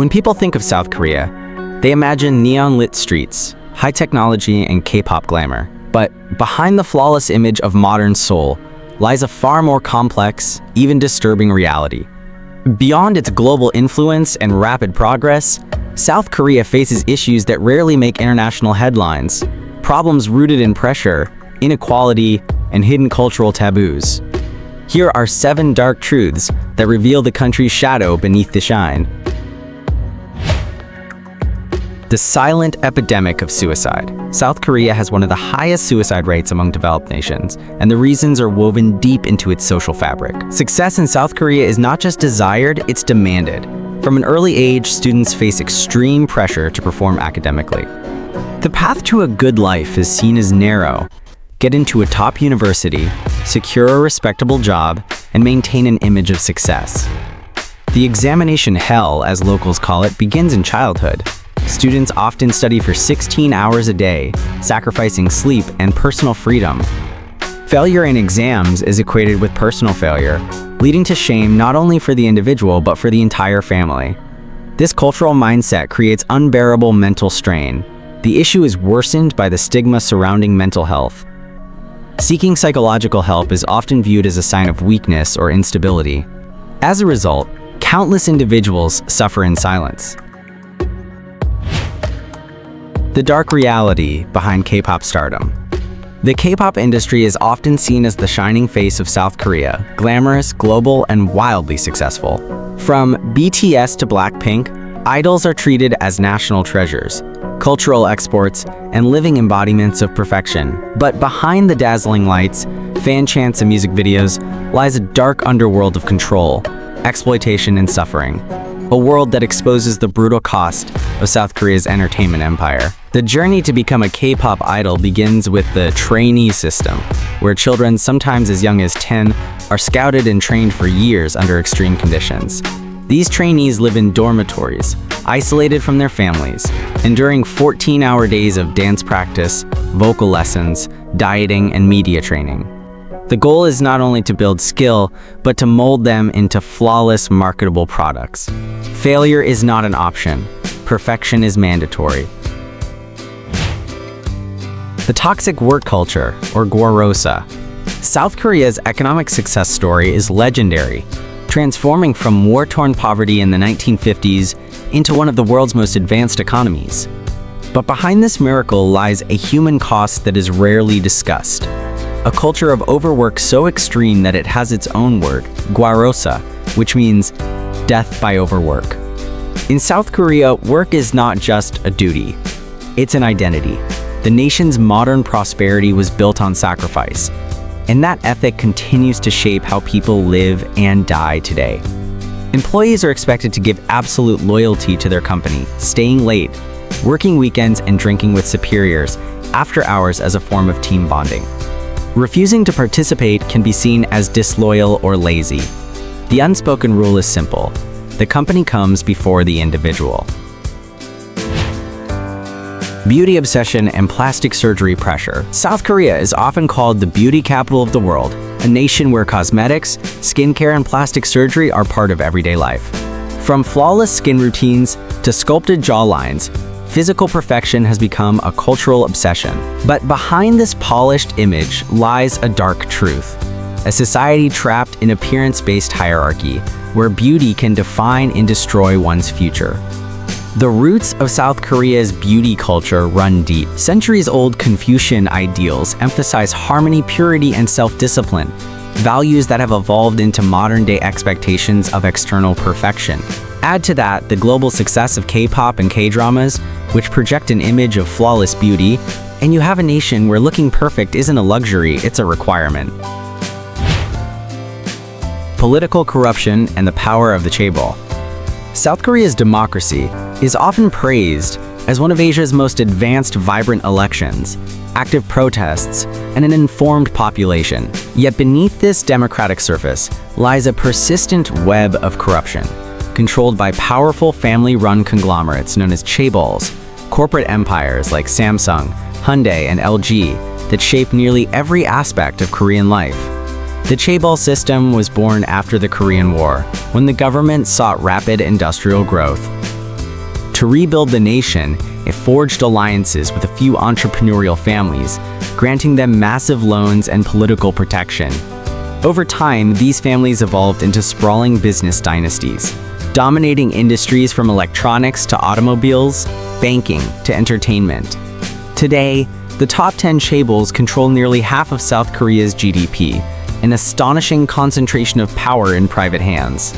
When people think of South Korea, they imagine neon-lit streets, high technology, and K-pop glamour. But behind the flawless image of modern Seoul lies a far more complex, even disturbing reality. Beyond its global influence and rapid progress, South Korea faces issues that rarely make international headlines, problems rooted in pressure, inequality, and hidden cultural taboos. Here are 7 dark truths that reveal the country's shadow beneath the shine. The silent epidemic of suicide. South Korea has one of the highest suicide rates among developed nations, and the reasons are woven deep into its social fabric. Success in South Korea is not just desired, it's demanded. From an early age, students face extreme pressure to perform academically. The path to a good life is seen as narrow. Get into a top university, secure a respectable job, and maintain an image of success. The examination hell, as locals call it, begins in childhood. Students often study for 16 hours a day, sacrificing sleep and personal freedom. Failure in exams is equated with personal failure, leading to shame not only for the individual but for the entire family. This cultural mindset creates unbearable mental strain. The issue is worsened by the stigma surrounding mental health. Seeking psychological help is often viewed as a sign of weakness or instability. As a result, countless individuals suffer in silence. The dark reality behind K-pop stardom. The K-pop industry is often seen as the shining face of South Korea, glamorous, global, and wildly successful. From BTS to Blackpink, idols are treated as national treasures, cultural exports, and living embodiments of perfection. But behind the dazzling lights, fan chants, and music videos lies a dark underworld of control, exploitation, and suffering. A world that exposes the brutal cost of South Korea's entertainment empire. The journey to become a K-pop idol begins with the trainee system, where children, sometimes as young as 10, are scouted and trained for years under extreme conditions. These trainees live in dormitories, isolated from their families, enduring 14-hour days of dance practice, vocal lessons, dieting, and media training. The goal is not only to build skill, but to mold them into flawless, marketable products. Failure is not an option. Perfection is mandatory. The toxic work culture, or Gwarosa. South Korea's economic success story is legendary, transforming from war-torn poverty in the 1950s into one of the world's most advanced economies. But behind this miracle lies a human cost that is rarely discussed. A culture of overwork so extreme that it has its own word, Gwarosa, which means death by overwork. In South Korea, work is not just a duty, it's an identity. The nation's modern prosperity was built on sacrifice, and that ethic continues to shape how people live and die today. Employees are expected to give absolute loyalty to their company, staying late, working weekends, and drinking with superiors after hours as a form of team bonding. Refusing to participate can be seen as disloyal or lazy. The unspoken rule is simple: the company comes before the individual. Beauty obsession and plastic surgery pressure. South Korea is often called the beauty capital of the world, a nation where cosmetics, skincare, and plastic surgery are part of everyday life. From flawless skin routines to sculpted jawlines, physical perfection has become a cultural obsession. But behind this polished image lies a dark truth. A society trapped in appearance-based hierarchy, where beauty can define and destroy one's future. The roots of South Korea's beauty culture run deep. Centuries-old Confucian ideals emphasize harmony, purity, and self-discipline, values that have evolved into modern-day expectations of external perfection. Add to that the global success of K-pop and K-dramas, which project an image of flawless beauty, and you have a nation where looking perfect isn't a luxury, it's a requirement. Political corruption and the power of the chaebol. South Korea's democracy is often praised as one of Asia's most advanced, vibrant elections, active protests, and an informed population. Yet beneath this democratic surface lies a persistent web of corruption, controlled by powerful family-run conglomerates known as chaebols, corporate empires like Samsung, Hyundai, and LG that shape nearly every aspect of Korean life. The chaebol system was born after the Korean War, when the government sought rapid industrial growth. To rebuild the nation, it forged alliances with a few entrepreneurial families, granting them massive loans and political protection. Over time, these families evolved into sprawling business dynasties, dominating industries from electronics to automobiles, banking to entertainment. Today, the top 10 chaebols control nearly half of South Korea's GDP, an astonishing concentration of power in private hands.